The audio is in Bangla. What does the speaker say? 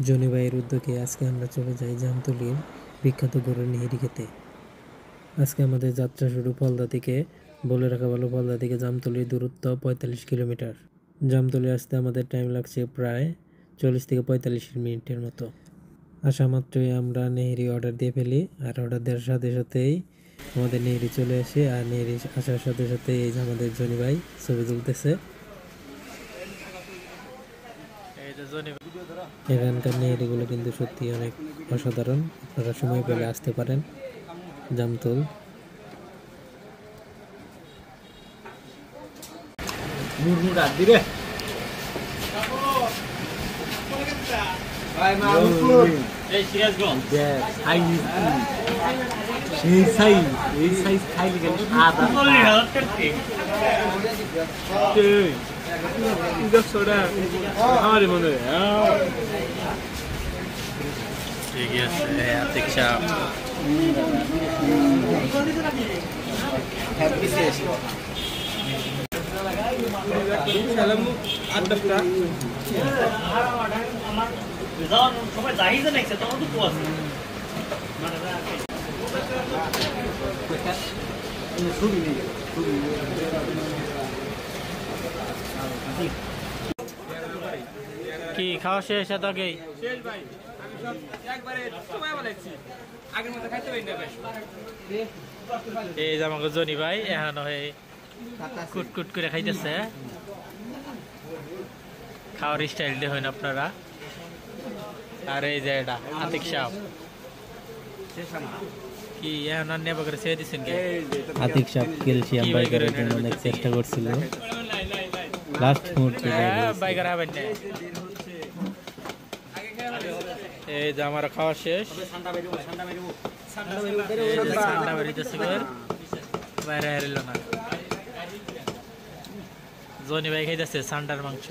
জনি ভাইয়ের উদ্যোগে আজকে আমরা চলে যাই জামতলীর বিখ্যাত গরুর নেহেরি খেতে। আজকে আমাদের যাত্রা শুরু ফলদা থেকে। বলে রাখা ভালো, ফলদা থেকে জামতলীর দূরত্ব ৪৫ কিলোমিটার। জামতলী আসতে আমাদের টাইম লাগছে প্রায় ৪০ থেকে ৪৫ মিনিটের মতো। আসা মাত্রই আমরা নেহেরি অর্ডার দিয়ে ফেলি, আর অর্ডার দেওয়ার সাথে সাথেই আমাদের নেহেরি চলে আসে। আর নেহেরি আসার সাথে সাথে এই যে আমাদের জনি ভাই ছবি তুলতেছে। এখানকার নেহেরিগুলো কিন্তু সত্যি অনেক অসাধারণ। আপনারা সময় পেলে আসতে পারেন জামতল। ঠিকই আছে আতিক সাহেব। কি খাওয়া শেষ এত আগেই? এই যে আমাকে জনি ভাই এখন হয়ে কুটকুট করে খাইতেছে। খাওয়ার স্টাইল দিয়ে হয় না আপনারা। আর এই যে এটা আতিক সাহেব কি এখন আর নেবা করে ছেড়ে দিচ্ছেন? আতিক সাহেব ক্যালসিয়াম বাই করার জন্য অনেক চেষ্টা করছিল, লাস্ট মুহূর্তে বাই করা হবেন না। এই যে আমার খাওয়া শেষ, ঠান্ডা বেরিয়েছে বাইরে হারিল না। জনি ভাই খাইতেছে সান্ডার মাংস।